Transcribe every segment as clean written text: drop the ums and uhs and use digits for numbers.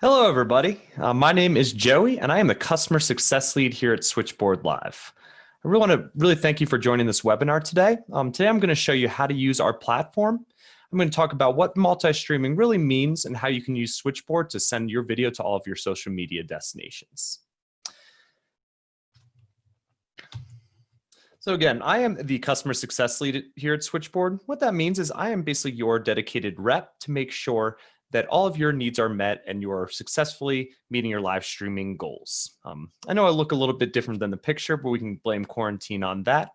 Hello, everybody. My name is Joey, and I am the Customer Success Lead here at Switchboard Live. I really want to thank you for joining this webinar today. Today, I'm going to show you how to use our platform. I'm going to talk about what multi-streaming really means and how you can use Switchboard to send your video to all of your social media destinations. So again, I am the Customer Success Lead here at Switchboard. What that means is I am basically your dedicated rep to make sure that all of your needs are met and you are successfully meeting your live streaming goals. I know I look a little bit different than the picture, but we can blame quarantine on that.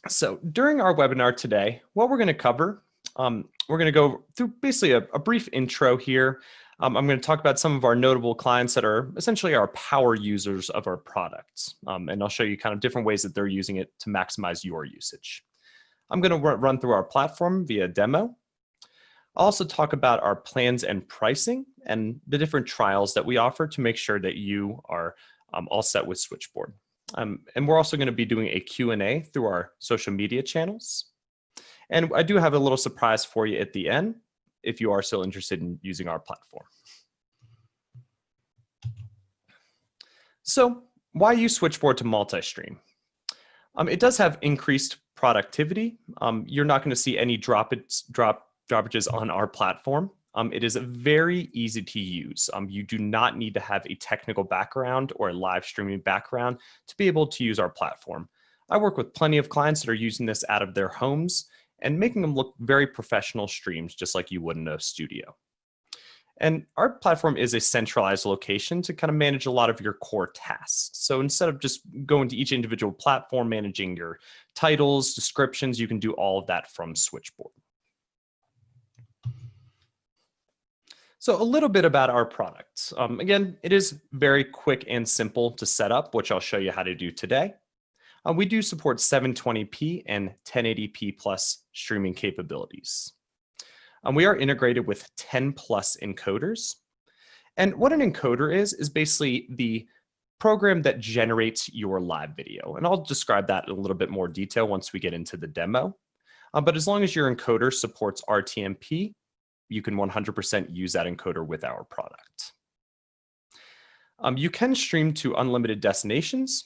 So during our webinar today, what we're going to cover, we're going to go through basically a brief intro here. I'm going to talk about some of our notable clients that are essentially our power users of our products. And I'll show you kind of different ways that they're using it to maximize your usage. I'm going to run through our platform via demo. I'll also talk about our plans and pricing and the different trials that we offer to make sure that you are all set with Switchboard. And we're also going to be doing a Q&A through our social media channels. And I do have a little surprise for you at the end if you are still interested in using our platform. So why use Switchboard to multi-stream? It does have increased productivity. You're not going to see any droppages on our platform. It is very easy to use. You do not need to have a technical background or a live streaming background to be able to use our platform. I work with plenty of clients that are using this out of their homes and making them look very professional streams, just like you would in a studio. And our platform is a centralized location to kind of manage a lot of your core tasks. So instead of just going to each individual platform, managing your titles, descriptions, you can do all of that from Switchboard. So a little bit about our product. Again, it is very quick and simple to set up, which I'll show you how to do today. We do support 720p and 1080p plus streaming capabilities. We are integrated with 10 plus encoders. And what an encoder is basically the program that generates your live video. And I'll describe that in a little bit more detail once we get into the demo. But as long as your encoder supports RTMP, you can 100% use that encoder with our product. You can stream to unlimited destinations,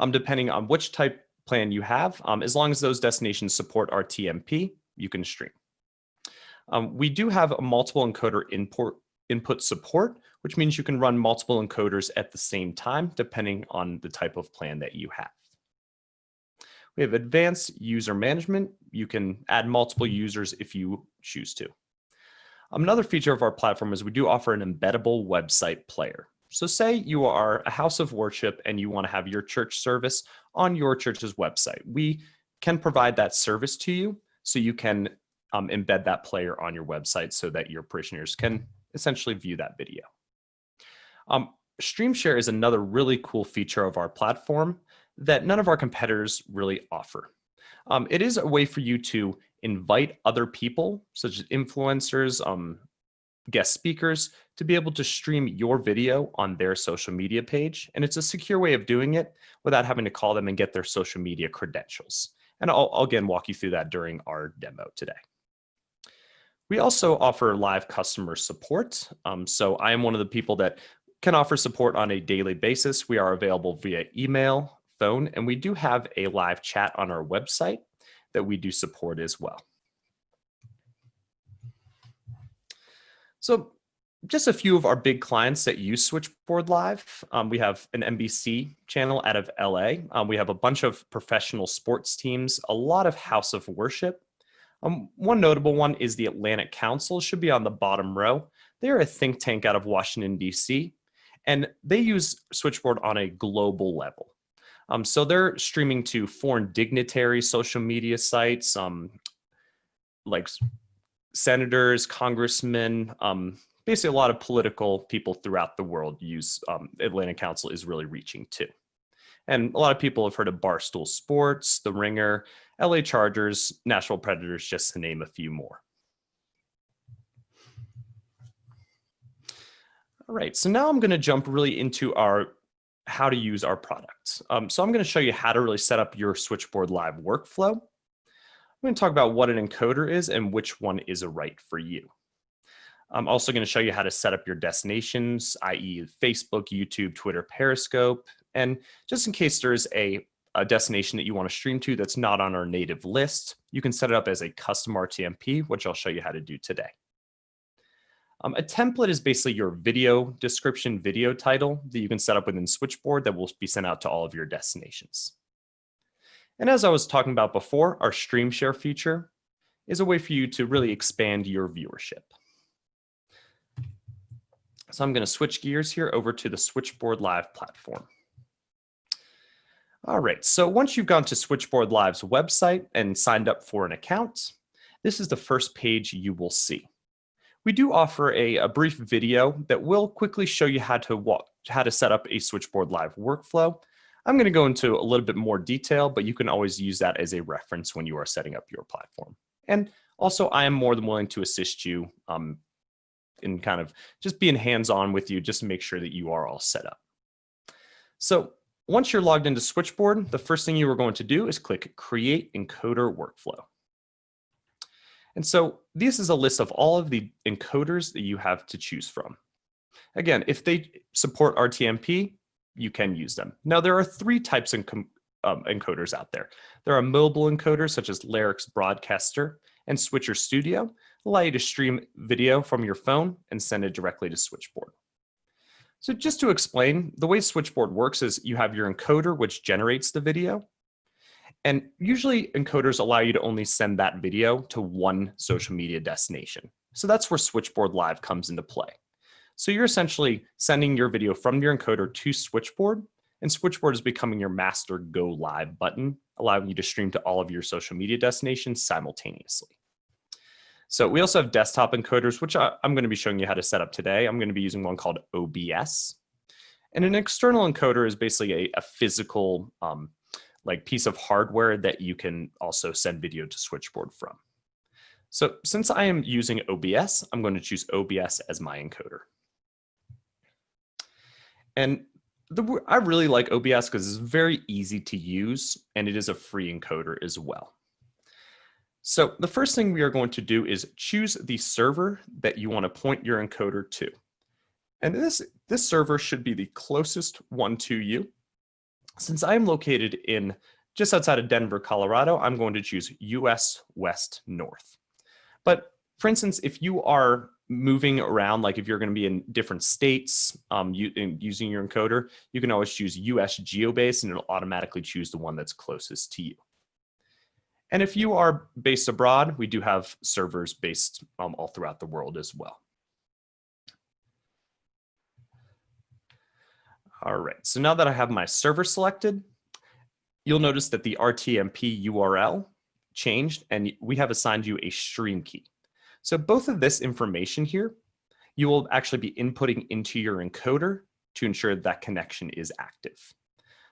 depending on which type plan you have. As long as those destinations support RTMP, you can stream. We do have a multiple encoder input support, which means you can run multiple encoders at the same time, depending on the type of plan that you have. We have advanced user management. You can add multiple users if you choose to. Another feature of our platform is we do offer an embeddable website player. So say you are a house of worship and you want to have your church service on your church's website. We can provide that service to you so you can embed that player on your website so that your parishioners can essentially view that video. Stream Share is another really cool feature of our platform that none of our competitors really offer. It is a way for you to invite other people, such as influencers, guest speakers, to be able to stream your video on their social media page. And it's a secure way of doing it without having to call them and get their social media credentials. And I'll again walk you through that during our demo today. We also offer live customer support. So I am one of the people that can offer support on a daily basis. We are available via email, phone, and we do have a live chat on our website that we do support as well. So just a few of our big clients that use Switchboard Live. We have an NBC channel out of LA. We have a bunch of professional sports teams, a lot of house of worship. One notable one is the Atlantic Council, should be on the bottom row. They're a think tank out of Washington, D.C., and they use Switchboard on a global level. So they're streaming to foreign dignitaries' social media sites, like senators, congressmen, basically a lot of political people throughout the world use Atlantic Council is really reaching to. And a lot of people have heard of Barstool Sports, The Ringer, LA Chargers, Nashville Predators, just to name a few more. All right, so now I'm going to jump really into how to use our product. So I'm going to show you how to really set up your Switchboard Live workflow. I'm going to talk about what an encoder is and which one is right for you. I'm also going to show you how to set up your destinations, i.e. Facebook, YouTube, Twitter, Periscope. And just in case there's a destination that you want to stream to that's not on our native list, you can set it up as a custom RTMP, which I'll show you how to do today. A template is basically your video description, video title that you can set up within Switchboard that will be sent out to all of your destinations. And as I was talking about before, our stream share feature is a way for you to really expand your viewership. So I'm going to switch gears here over to the Switchboard Live platform. All right, so once you've gone to Switchboard Live's website and signed up for an account, this is the first page you will see. We do offer a brief video that will quickly show you how to set up a Switchboard Live workflow. I'm going to go into a little bit more detail, but you can always use that as a reference when you are setting up your platform. And also, I am more than willing to assist you in kind of just being hands-on with you just to make sure that you are all set up. So once you're logged into Switchboard, the first thing you are going to do is click Create Encoder Workflow. And so this is a list of all of the encoders that you have to choose from. Again, if they support RTMP, you can use them. Now, there are three types of encoders out there. There are mobile encoders such as Lyric's Broadcaster and Switcher Studio, allow you to stream video from your phone and send it directly to Switchboard. So just to explain, the way Switchboard works is you have your encoder, which generates the video. And usually encoders allow you to only send that video to one social media destination. So that's where Switchboard Live comes into play. So you're essentially sending your video from your encoder to Switchboard, and Switchboard is becoming your master go live button, allowing you to stream to all of your social media destinations simultaneously. So we also have desktop encoders, which I'm going to be showing you how to set up today. I'm going to be using one called OBS. And an external encoder is basically a physical like piece of hardware that you can also send video to Switchboard from. So since I am using OBS, I'm going to choose OBS as my encoder. And I really like OBS because it's very easy to use and it is a free encoder as well. So the first thing we are going to do is choose the server that you want to point your encoder to. And this server should be the closest one to you. Since I am located in just outside of Denver, Colorado, I'm going to choose US West North. But for instance, if you are moving around, like if you're going to be in different states using your encoder, you can always choose US Geobase and it'll automatically choose the one that's closest to you. And if you are based abroad, we do have servers based all throughout the world as well. All right, so now that I have my server selected, you'll notice that the RTMP URL changed and we have assigned you a stream key. So both of this information here, you will actually be inputting into your encoder to ensure that connection is active.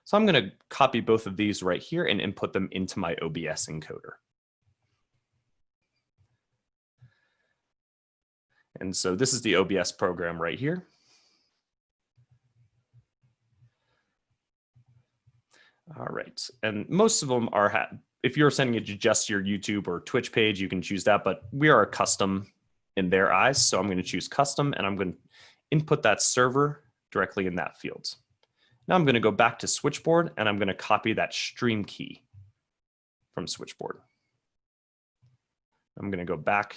So I'm going to copy both of these right here and input them into my OBS encoder. And so this is the OBS program right here. All right, and most of them are, if you're sending it to just your YouTube or Twitch page, you can choose that, but we are a custom in their eyes. So I'm going to choose custom and I'm going to input that server directly in that field. Now I'm going to go back to Switchboard and I'm going to copy that stream key from Switchboard. I'm going to go back.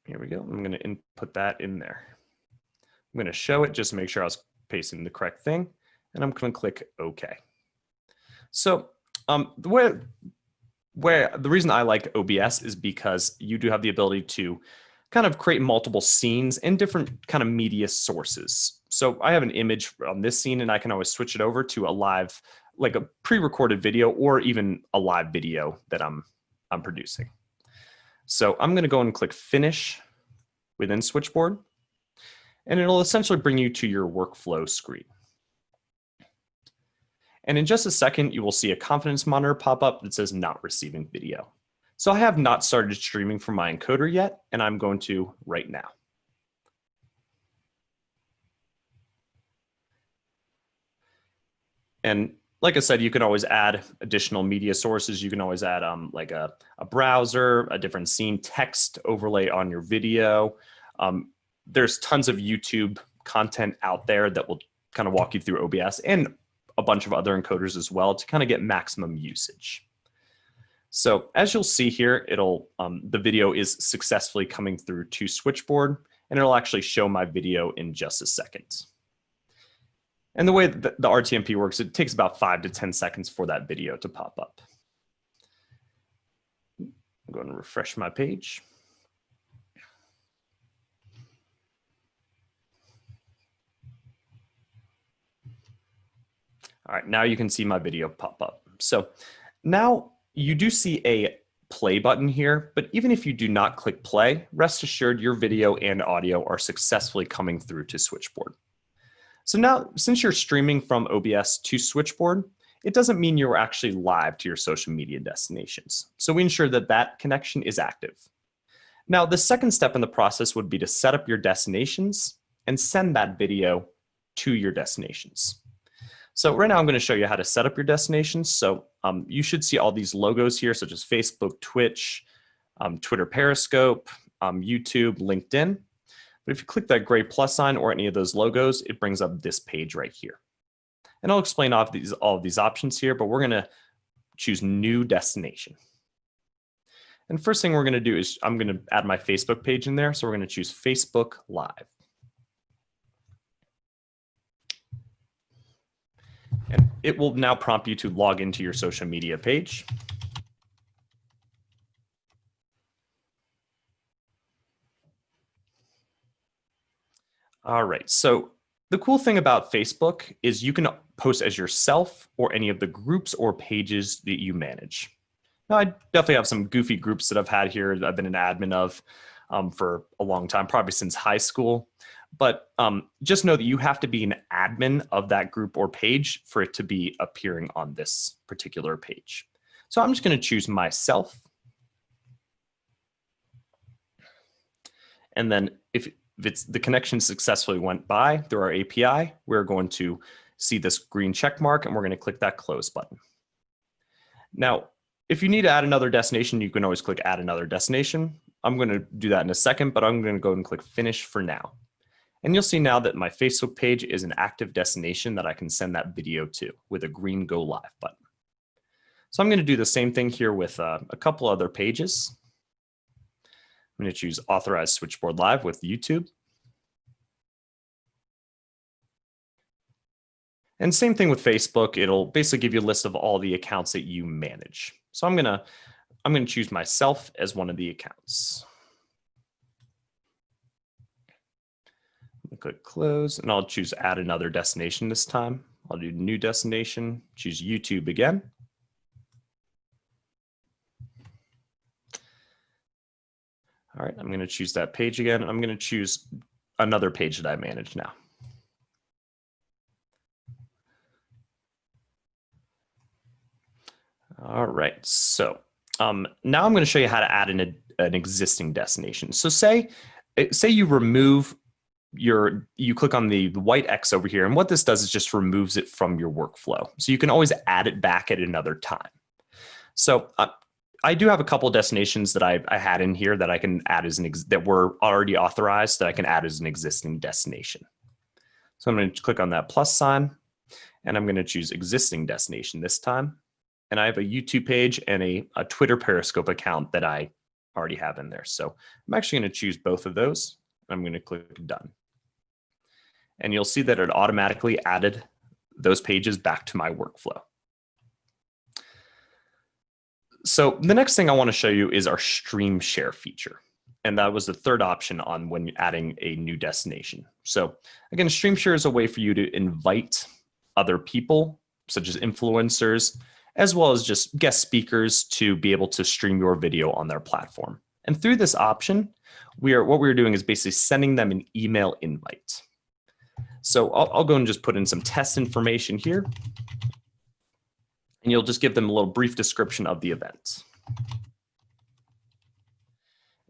Here we go. I'm going to input that in there. I'm going to show it just to make sure I was pasting the correct thing. And I'm going to click OK. So the reason I like OBS is because you do have the ability to kind of create multiple scenes and different kind of media sources. So I have an image on this scene and I can always switch it over to a live, like a pre-recorded video or even a live video that I'm producing. So I'm going to go and click Finish within Switchboard, and it'll essentially bring you to your workflow screen. And in just a second, you will see a confidence monitor pop up that says not receiving video. So I have not started streaming from my encoder yet, and I'm going to right now. And like I said, you can always add additional media sources. You can always add like a browser, a different scene, text overlay on your video. There's tons of YouTube content out there that will kind of walk you through OBS and a bunch of other encoders as well to kind of get maximum usage. So as you'll see here, the video is successfully coming through to Switchboard, and it'll actually show my video in just a second. And the way that the RTMP works, it takes about 5 to 10 seconds for that video to pop up. I'm going to refresh my page. All right, now you can see my video pop up. So now you do see a play button here, but even if you do not click play, rest assured your video and audio are successfully coming through to Switchboard. So now, since you're streaming from OBS to Switchboard, it doesn't mean you're actually live to your social media destinations. So we ensure that that connection is active. Now, the second step in the process would be to set up your destinations and send that video to your destinations. So right now I'm going to show you how to set up your destinations. So you should see all these logos here, such as Facebook, Twitch, Twitter Periscope, YouTube, LinkedIn. But if you click that gray plus sign or any of those logos, it brings up this page right here. And I'll explain all of these options here, but we're going to choose new destination. And first thing we're going to do is I'm going to add my Facebook page in there. So we're going to choose Facebook Live. And it will now prompt you to log into your social media page. All right, so the cool thing about Facebook is you can post as yourself or any of the groups or pages that you manage. Now, I definitely have some goofy groups that I've had here that I've been an admin of for a long time, probably since high school. But just know that you have to be an admin of that group or page for it to be appearing on this particular page. So I'm just going to choose myself. And then if the connection successfully went by through our API, we're going to see this green check mark and we're going to click that close button. Now, if you need to add another destination, you can always click add another destination. I'm going to do that in a second, but I'm going to go and click finish for now. And you'll see now that my Facebook page is an active destination that I can send that video to with a green go live button. So I'm going to do the same thing here with a couple other pages. I'm going to choose Authorize Switchboard Live with YouTube. And same thing with Facebook. It'll basically give you a list of all the accounts that you manage. So I'm going to choose myself as one of the accounts. I'm going to click close and I'll choose add another destination this time. I'll do new destination, choose YouTube again. All right, I'm going to choose that page again. I'm going to choose another page that I manage now. All right, so now I'm going to show you how to add an existing destination. So say you remove you click on the white X over here, and what this does is just removes it from your workflow. So you can always add it back at another time. So I do have a couple of destinations that I had in here that I can add as that were already authorized that I can add as an existing destination. So I'm going to click on that plus sign and I'm going to choose existing destination this time. And I have a YouTube page and a Twitter Periscope account that I already have in there. So I'm actually going to choose both of those. I'm going to click done. And you'll see that it automatically added those pages back to my workflow. So the next thing I want to show you is our stream share feature. And that was the third option on when adding a new destination. So again, stream share is a way for you to invite other people, such as influencers, as well as just guest speakers to be able to stream your video on their platform. And through this option, what we're doing is basically sending them an email invite. So I'll go and just put in some test information here. And you'll just give them a little brief description of the event.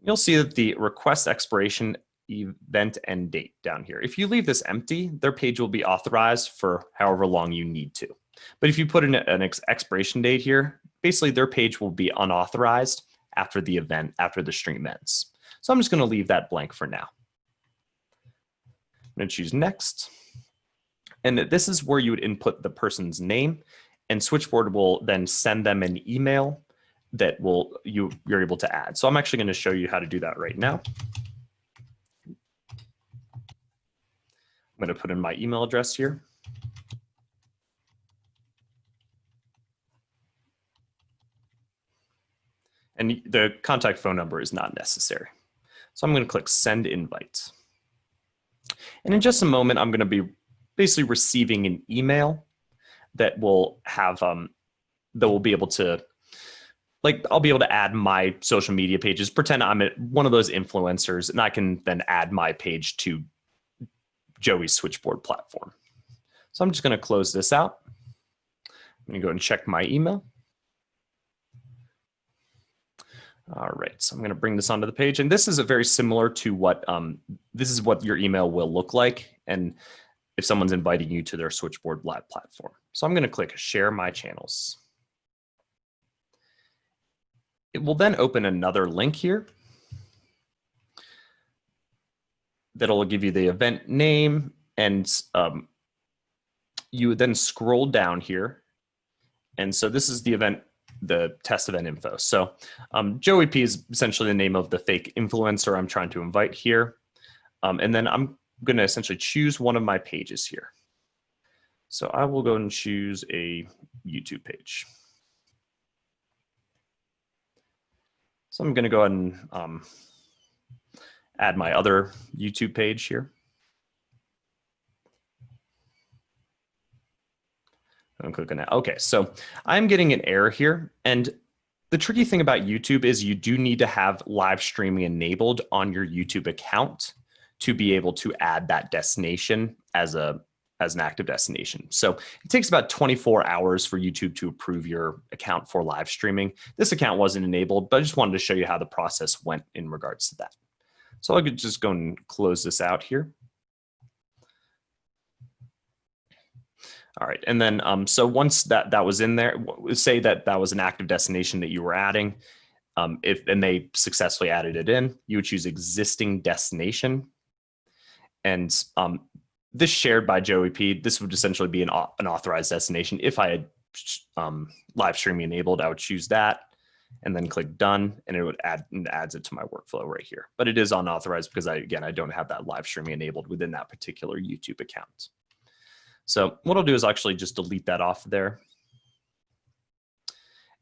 You'll see that the request expiration event end date down here. If you leave this empty, their page will be authorized for however long you need to. But if you put in an expiration date here, basically their page will be unauthorized after the event, after the stream ends. So I'm just going to leave that blank for now. I'm going to choose next. And this is where you would input the person's name, and Switchboard will then send them an email that you're able to add. So I'm actually going to show you how to do that right now. I'm going to put in my email address here. And the contact phone number is not necessary. So I'm going to click send invite. And in just a moment, I'm going to be basically receiving an email that will have, that will be able to, like, I'll be able to add my social media pages, pretend I'm one of those influencers, and I can then add my page to Joey's Switchboard platform. So I'm just going to close this out. I'm going to go and check my email. All right, so I'm going to bring this onto the page, and this is a very similar to what this is what your email will look like, and if someone's inviting you to their Switchboard Live platform. So I'm going to click Share My Channels. It will then open another link here that'll give you the event name, and you would then scroll down here, and so this is the event, the test event info. So Joey P is essentially the name of the fake influencer I'm trying to invite here. And then I'm going to essentially choose one of my pages here. So I will go and choose a YouTube page. So I'm going to go ahead and add my other YouTube page here. I'm clicking that. Okay, so I'm getting an error here. And the tricky thing about YouTube is you do need to have live streaming enabled on your YouTube account to be able to add that destination as an active destination. So it takes about 24 hours for YouTube to approve your account for live streaming. This account wasn't enabled, but I just wanted to show you how the process went in regards to that. So I could just go and close this out here. All right, and then so once that was in there, say that was an active destination that you were adding, and they successfully added it in, you would choose existing destination, and this shared by Joey P, this would essentially be an authorized destination. If I had live streaming enabled, I would choose that, and then click done, and it would adds it to my workflow right here. But it is unauthorized because I don't have that live streaming enabled within that particular YouTube account. So what I'll do is actually just delete that off there.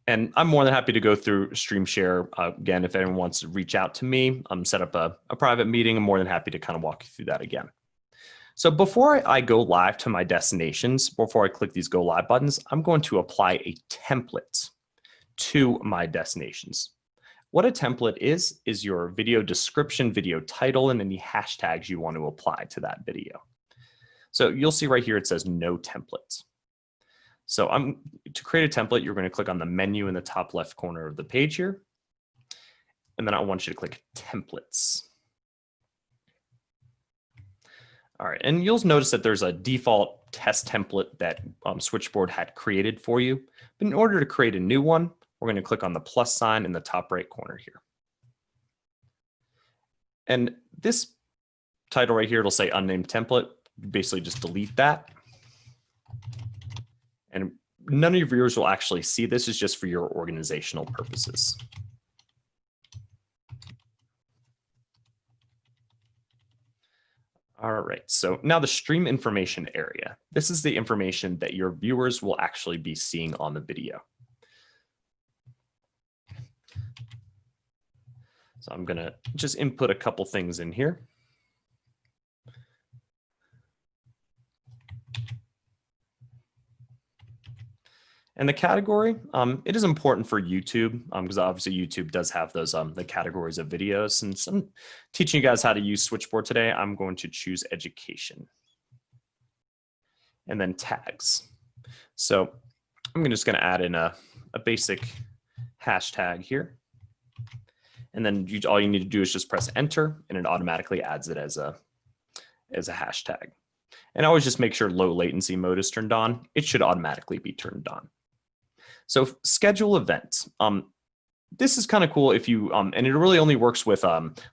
And I'm more than happy to go through Stream Share. Again, if anyone wants to reach out to me, set up a private meeting, I'm more than happy to kind of walk you through that again. So before I go live to my destinations, before I click these go live buttons, I'm going to apply a template to my destinations. What a template is your video description, video title, and any hashtags you want to apply to that video. So you'll see right here, it says no templates. So to create a template, you're going to click on the menu in the top left corner of the page here. And then I want you to click templates. All right, and you'll notice that there's a default test template that Switchboard had created for you. But in order to create a new one, we're going to click on the plus sign in the top right corner here. And this title right here, it'll say unnamed template. Basically just delete that. And none of your viewers will actually see this. Is just for your organizational purposes. All right, so now the stream information area. This is the information that your viewers will actually be seeing on the video. So I'm gonna just input a couple things in here. And the category, it is important for YouTube because obviously YouTube does have those the categories of videos. Since I'm teaching you guys how to use Switchboard today, I'm going to choose education. And then tags. So I'm just going to add in a basic hashtag here. And then all you need to do is just press enter, and it automatically adds it as a hashtag. And always just make sure low latency mode is turned on. It should automatically be turned on. So schedule events. This is kind of cool if you, and it really only works with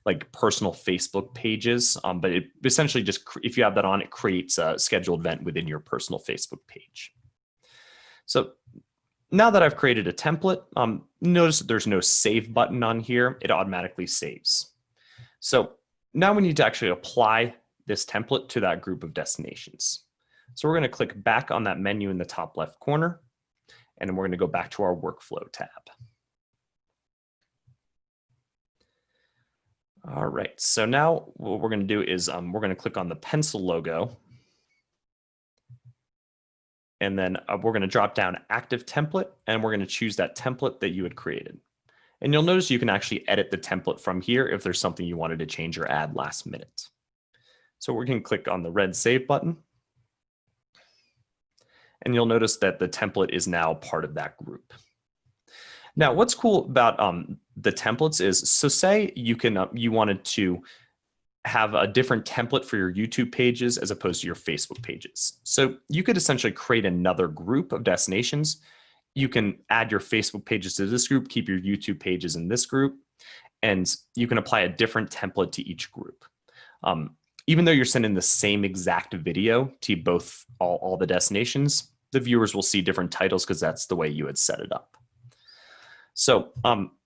like personal Facebook pages, but it essentially just, if you have that on, it creates a scheduled event within your personal Facebook page. So now that I've created a template, notice that there's no save button on here. It automatically saves. So now we need to actually apply this template to that group of destinations. So we're going to click back on that menu in the top left corner, and then we're going to go back to our workflow tab. All right, so now what we're going to do is we're going to click on the pencil logo, and then we're going to drop down active template, and we're going to choose that template that you had created. And you'll notice you can actually edit the template from here if there's something you wanted to change or add last minute. So we can click on the red save button, and you'll notice that the template is now part of that group. Now, what's cool about the templates is, so say you can you wanted to have a different template for your YouTube pages as opposed to your Facebook pages. So you could essentially create another group of destinations. You can add your Facebook pages to this group, keep your YouTube pages in this group, and you can apply a different template to each group. Even though you're sending the same exact video to both all the destinations, the viewers will see different titles because that's the way you had set it up. So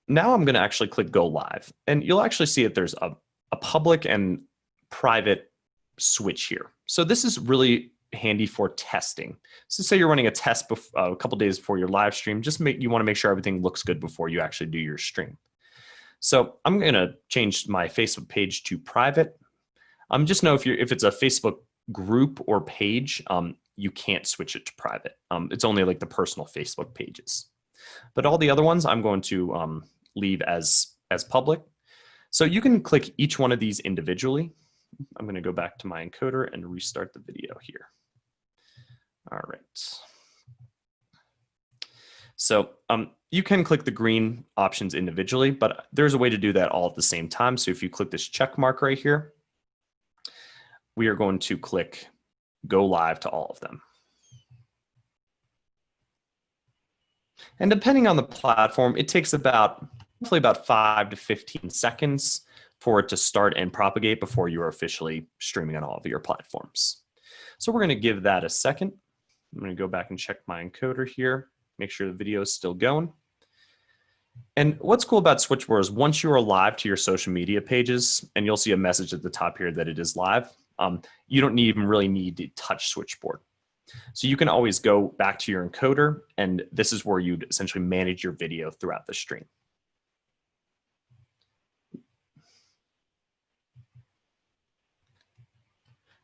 now I'm going to actually click go live, and you'll actually see that there's a public and private switch here. So this is really handy for testing. So say you're running a test a couple days before your live stream, you want to make sure everything looks good before you actually do your stream. So I'm going to change my Facebook page to private. Just know if it's a Facebook group or page, you can't switch it to private. It's only like the personal Facebook pages. But all the other ones I'm going to leave as public. So you can click each one of these individually. I'm going to go back to my encoder and restart the video here. All right. So you can click the green options individually, but there's a way to do that all at the same time. So if you click this check mark right here, we are going to click go live to all of them. And depending on the platform, it takes roughly about 5 to 15 seconds for it to start and propagate before you are officially streaming on all of your platforms. So we're going to give that a second. I'm going to go back and check my encoder here, make sure the video is still going. And what's cool about Switchboard is once you are live to your social media pages, and you'll see a message at the top here that it is live, you don't even really need to touch Switchboard. So you can always go back to your encoder, and this is where you'd essentially manage your video throughout the stream.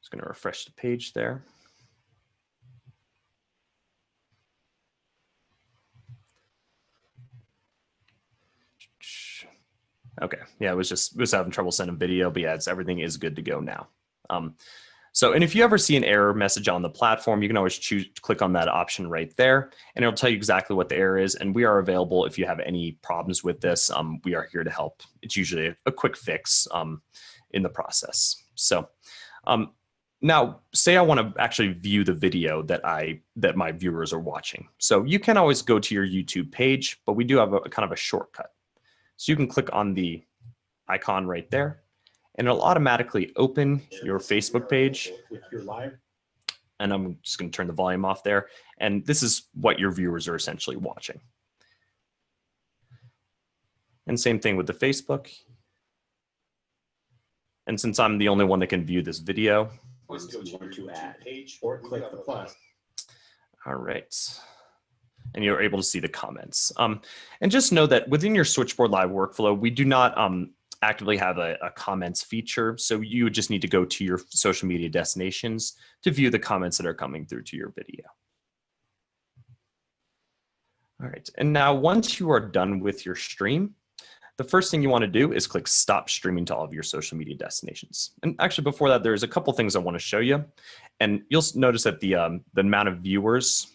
Just going to refresh the page there. Okay, yeah, it was having trouble sending video, but yeah, everything is good to go now. And if you ever see an error message on the platform, you can always click on that option right there, and it'll tell you exactly what the error is. And we are available if you have any problems with this. We are here to help. It's usually a quick fix in the process. So now, say I want to actually view the video that my viewers are watching. So you can always go to your YouTube page, but we do have a kind of a shortcut. So you can click on the icon right there, and it'll automatically open your Facebook page. And I'm just going to turn the volume off there. And this is what your viewers are essentially watching. And same thing with the Facebook. And since I'm the only one that can view this video, to add page or click the plus. All right. And you're able to see the comments. And just know that within your Switchboard Live workflow, we do not actively have a comments feature. So you would just need to go to your social media destinations to view the comments that are coming through to your video. All right. And now once you are done with your stream, the first thing you want to do is click stop streaming to all of your social media destinations. And actually before that, there's a couple things I want to show you. And you'll notice that the amount of viewers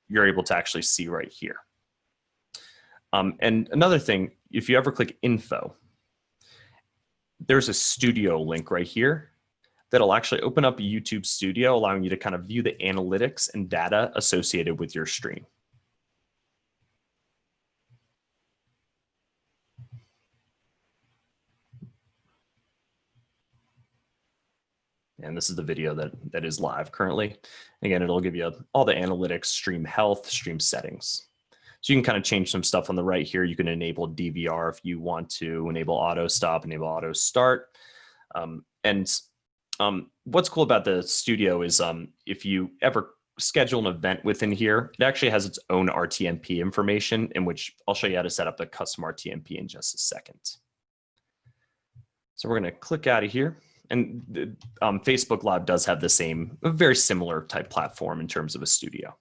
you're able to actually see right here. And another thing, if you ever click info, there's a studio link right here. that'll actually open up YouTube Studio, allowing you to kind of view the analytics and data associated with your stream. And this is the video that is live currently. Again, it'll give you all the analytics, stream health, stream settings. So you can kind of change some stuff on the right here. You can enable DVR if you want to, enable auto stop, enable auto start. What's cool about the studio is if you ever schedule an event within here, it actually has its own RTMP information, in which I'll show you how to set up the custom RTMP in just a second. So we're going to click out of here. And Facebook Live does have the same, a very similar type platform in terms of a studio.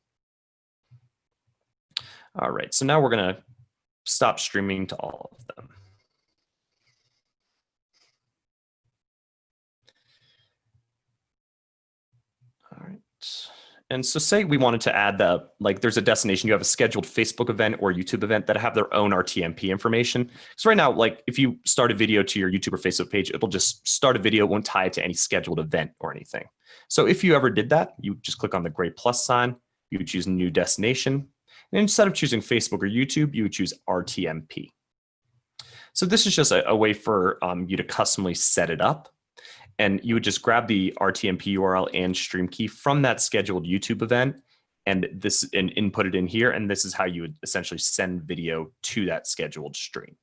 All right, so now we're going to stop streaming to all of them. All right. And so say we wanted to add there's a destination, you have a scheduled Facebook event or YouTube event that have their own RTMP information. So right now, like if you start a video to your YouTube or Facebook page, it'll just start a video, it won't tie it to any scheduled event or anything. So if you ever did that, you just click on the gray plus sign, you would choose a new destination. And instead of choosing Facebook or YouTube, you would choose RTMP. So this is just a way for you to customly set it up. And you would just grab the RTMP URL and stream key from that scheduled YouTube event and input it in here. And this is how you would essentially send video to that scheduled stream.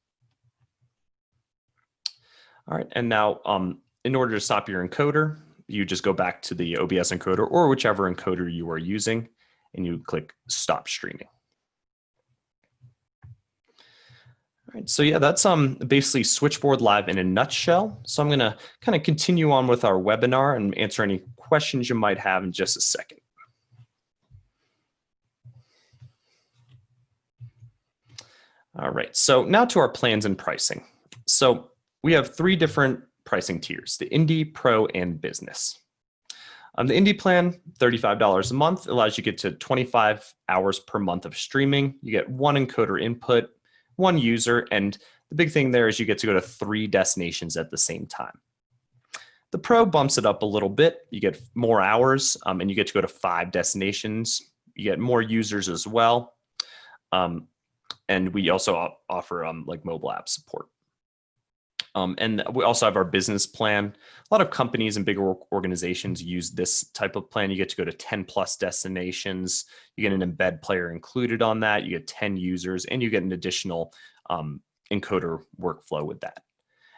All right. And now in order to stop your encoder, you just go back to the OBS encoder or whichever encoder you are using, and you click stop streaming. All right, so yeah, that's basically Switchboard Live in a nutshell. So I'm going to kind of continue on with our webinar and answer any questions you might have in just a second. All right, so now to our plans and pricing. So we have 3 different pricing tiers: the Indie, Pro, and Business. The Indie plan, $35 a month, allows you to get to 25 hours per month of streaming. You get 1 encoder input, 1 user, and the big thing there is you get to go to 3 destinations at the same time. The Pro bumps it up a little bit. You get more hours, and you get to go to 5 destinations. You get more users as well. And we also offer like mobile app support. And we also have our business plan. A lot of companies and bigger organizations use this type of plan. You get to go to 10 plus destinations. You get an embed player included on that. You get 10 users, and you get an additional encoder workflow with that.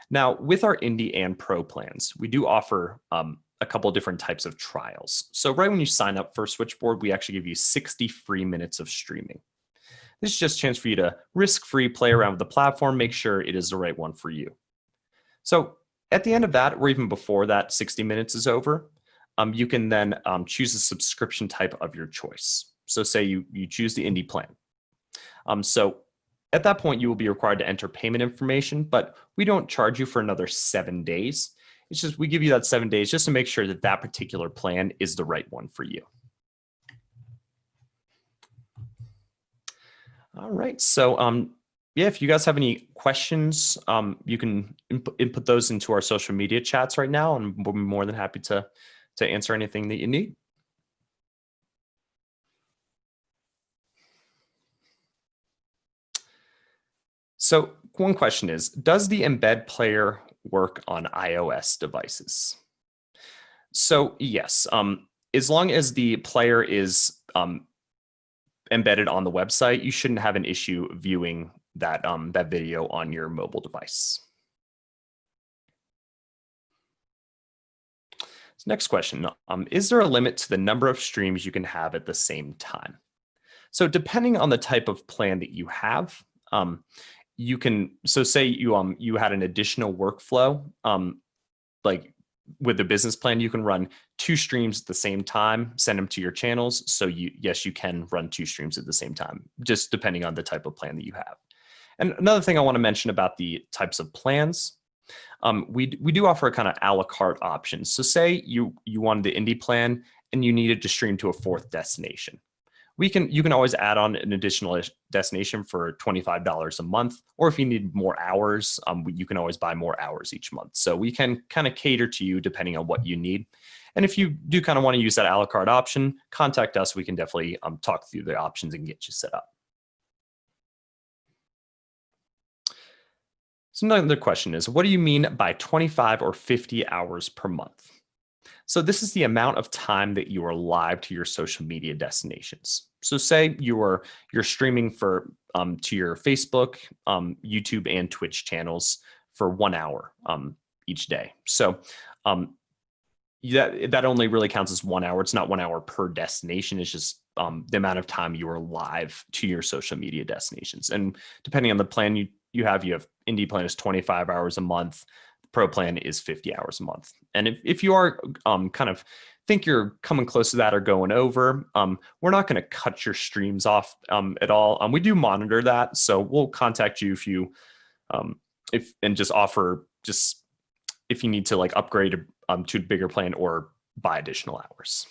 Now, with our Indie and Pro plans, we do offer a couple of different types of trials. So right when you sign up for Switchboard, we actually give you 60 free minutes of streaming. This is just a chance for you to risk-free play around with the platform, make sure it is the right one for you. So at the end of that, or even before that 60 minutes is over, you can then choose a subscription type of your choice. So say you choose the Indie plan. So at that point, you will be required to enter payment information, but we don't charge you for another 7 days. It's just we give you that 7 days just to make sure that that particular plan is the right one for you. All right, so yeah, if you guys have any questions, you can input those into our social media chats right now, and we'll be more than happy to answer anything that you need. So one question is, does the embed player work on iOS devices? So yes, as long as the player is embedded on the website, you shouldn't have an issue viewing that video on your mobile device. So next question, is there a limit to the number of streams you can have at the same time? So depending on the type of plan that you have, you can, so say you had an additional workflow, like with the business plan, you can run 2 streams at the same time, send them to your channels. So yes, you can run 2 streams at the same time, just depending on the type of plan that you have. And another thing I want to mention about the types of plans, we do offer a kind of a la carte options. So say you wanted the Indie plan and you needed to stream to a 4th destination. You can always add on an additional destination for $25 a month, or if you need more hours, you can always buy more hours each month. So we can kind of cater to you depending on what you need. And if you do kind of want to use that a la carte option, contact us. We can definitely talk through the options and get you set up. So another question is, what do you mean by 25 or 50 hours per month? So this is the amount of time that you are live to your social media destinations. So say you're streaming for to your Facebook, YouTube, and Twitch channels for 1 hour each day. So that only really counts as 1 hour. It's not 1 hour per destination. It's just the amount of time you are live to your social media destinations. And depending on the plan you have indie plan is 25 hours a month. Pro plan is 50 hours a month. And if you are kind of think you're coming close to that or going over, we're not going to cut your streams off at all. We do monitor that. So we'll contact you and just offer if you need to like upgrade to a bigger plan or buy additional hours.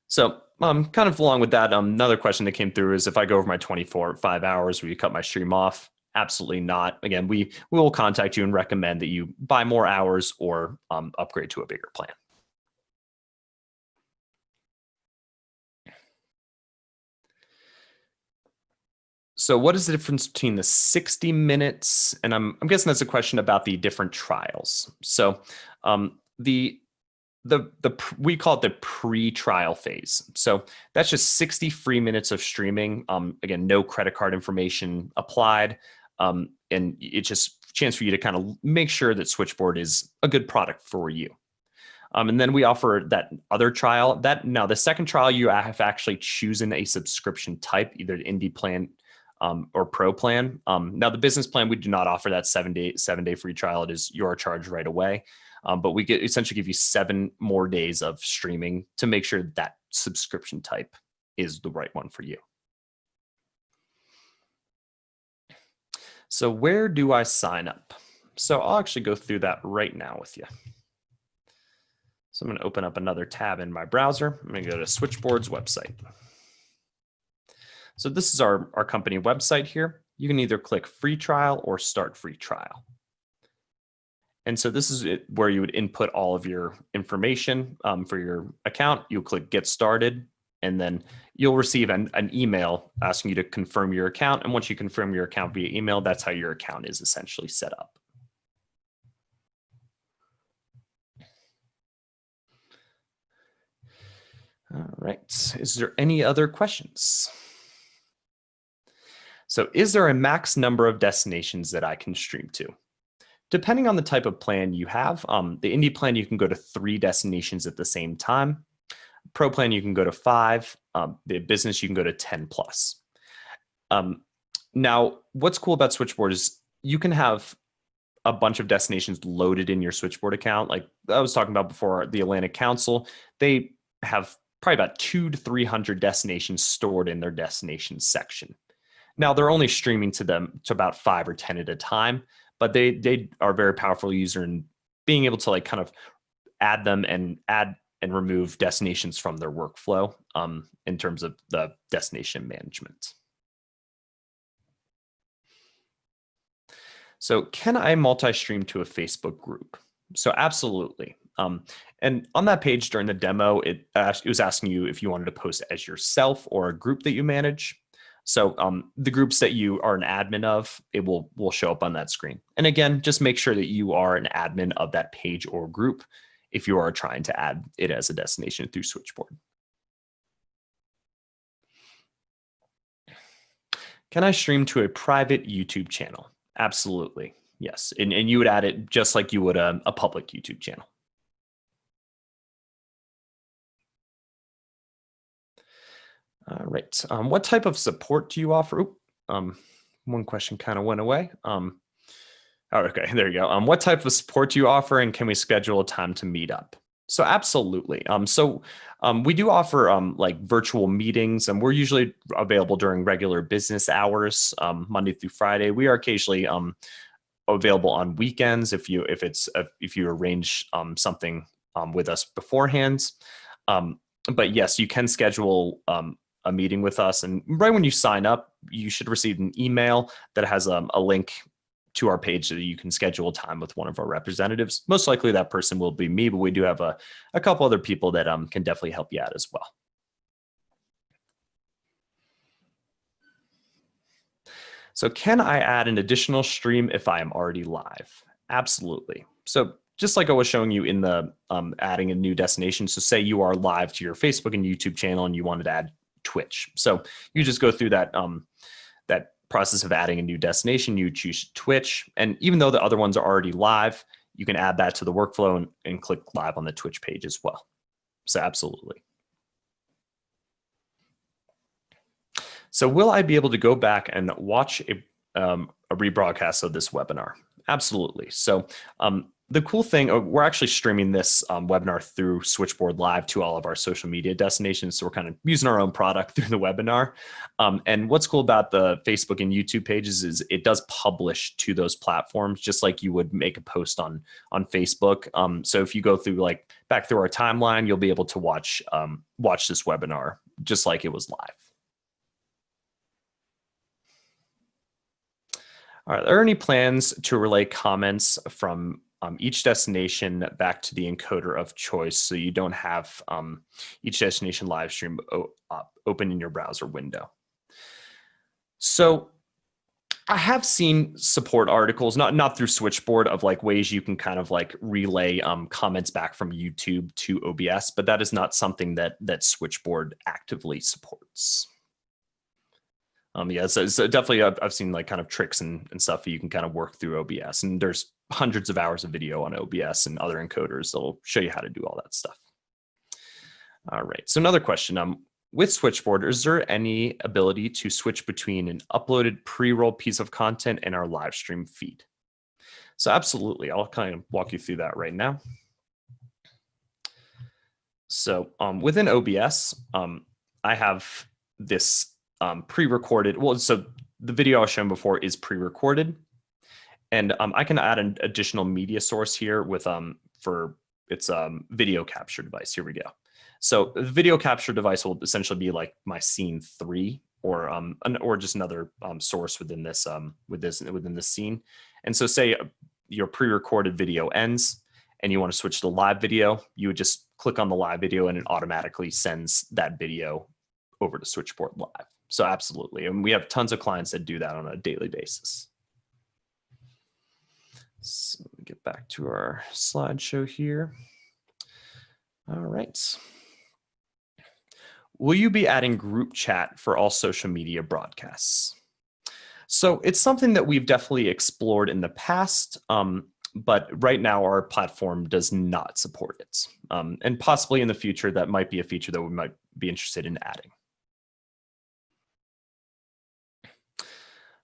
So kind of along with that, another question that came through is if I go over my 5 hours, will you cut my stream off? Absolutely not. Again, we will contact you and recommend that you buy more hours or upgrade to a bigger plan. So what is the difference between the 60 minutes? And I'm guessing that's a question about the different trials. So we call it the pre-trial phase. So that's just 60 free minutes of streaming. Again, no credit card information applied. And it's just a chance for you to kind of make sure that Switchboard is a good product for you. And then we offer that other trial. Now the second trial, you have actually chosen a subscription type, either the indie plan or pro plan. Now the business plan, we do not offer that 7-day free trial. It is your charge right away. But we essentially give you 7 more days of streaming to make sure that subscription type is the right one for you. So where do I sign up? So I'll actually go through that right now with you. So I'm going to open up another tab in my browser. I'm going to go to Switchboard's website. So this is our company website here. You can either click free trial or start free trial. And so this is where you would input all of your information for your account. You'll click get started, and then you'll receive an email asking you to confirm your account. And once you confirm your account via email, that's how your account is essentially set up. All right, is there any other questions? So is there a max number of destinations that I can stream to? Depending on the type of plan you have, the indie plan, you can go to 3 destinations at the same time. Pro plan, you can go to 5. The business, you can go to 10 plus. Now, what's cool about Switchboard is you can have a bunch of destinations loaded in your Switchboard account. Like I was talking about before, the Atlantic Council, they have probably about 200 to 300 destinations stored in their destinations section. Now, they're only streaming to them to about 5 or 10 at a time, but they are a very powerful user in being able to like kind of add and remove destinations from their workflow in terms of the destination management. So can I multi-stream to a Facebook group? So absolutely. And on that page during the demo, it was asking you if you wanted to post as yourself or a group that you manage. So the groups that you are an admin of, it will show up on that screen. And again, just make sure that you are an admin of that page or group if you are trying to add it as a destination through Switchboard. Can I stream to a private YouTube channel? Absolutely, yes. And you would add it just like you would a public YouTube channel. All right. What type of support do you offer? One question kind of went away. Oh, okay, there you go. What type of support do you offer, and can we schedule a time to meet up? So absolutely. We do offer like virtual meetings, and we're usually available during regular business hours, Monday through Friday. We are occasionally available on weekends if you arrange something with us beforehand. but yes, you can schedule a meeting with us. And right when you sign up, you should receive an email that has a link to our page so that you can schedule time with one of our representatives. Most likely that person will be me, but we do have a couple other people that can definitely help you out as well. So can I add an additional stream if I am already live? Absolutely. So just like I was showing you in the adding a new destination. So say you are live to your Facebook and YouTube channel and you wanted to add Twitch. So you just go through that that process of adding a new destination. You choose Twitch, and even though the other ones are already live, you can add that to the workflow and click live on the Twitch page as well. So absolutely. So will I be able to go back and watch a rebroadcast of this webinar? Absolutely. So the cool thing, we're actually streaming this webinar through Switchboard Live to all of our social media destinations. So we're kind of using our own product through the webinar. And what's cool about the Facebook and YouTube pages is it does publish to those platforms, just like you would make a post on Facebook. So if you go through back through our timeline, you'll be able to watch this webinar just like it was live. Are there any plans to relay comments from each destination back to the encoder of choice so you don't have each destination live stream open in your browser window? So I have seen support articles, not through Switchboard, of ways you can kind of relay comments back from YouTube to OBS, but that is not something that Switchboard actively supports. Yeah, so definitely I've seen kind of tricks and stuff that you can kind of work through OBS, and there's hundreds of hours of video on OBS and other encoders that'll show you how to do all that stuff. All right, so another question. With Switchboard, is there any ability to switch between an uploaded pre-roll piece of content and our live stream feed? So absolutely, I'll kind of walk you through that right now. So within OBS, I have this pre-recorded. Well, so the video I was shown before is pre-recorded, and I can add an additional media source here with for its video capture device. Here we go. So the video capture device will essentially be like my scene 3, or just another source within this within this scene. And so say your pre-recorded video ends and you want to switch to live video, you would just click on the live video and it automatically sends that video over to Switchboard Live. So absolutely. And we have tons of clients that do that on a daily basis. So let me get back to our slideshow here. All right. Will you be adding group chat for all social media broadcasts? So it's something that we've definitely explored in the past, but right now our platform does not support it. And possibly in the future, that might be a feature that we might be interested in adding.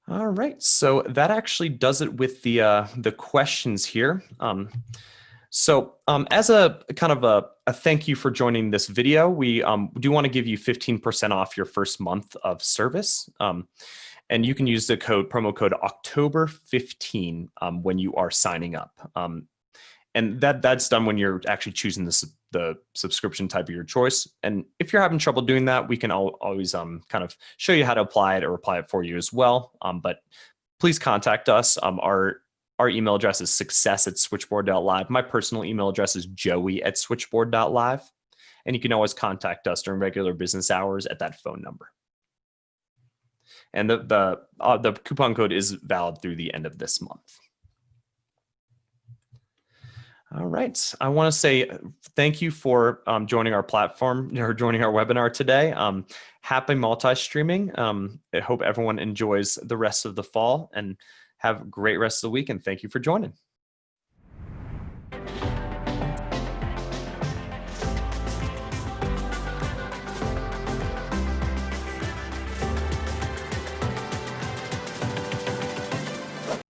All right, so that actually does it with the questions here. As a kind of a thank you for joining this video, we do want to give you 15% off your first month of service. And you can use the promo code October15 when you are signing up. And that's done when you're actually choosing the subscription type of your choice. And if you're having trouble doing that, we can always kind of show you how to apply it or apply it for you as well. But please contact us. Our email address is success@switchboard.live. My personal email address is joey@switchboard.live. And you can always contact us during regular business hours at that phone number. And the coupon code is valid through the end of this month. All right. I want to say thank you for joining our platform or joining our webinar today. Happy multi-streaming. I hope everyone enjoys the rest of the fall and have a great rest of the week. And thank you for joining.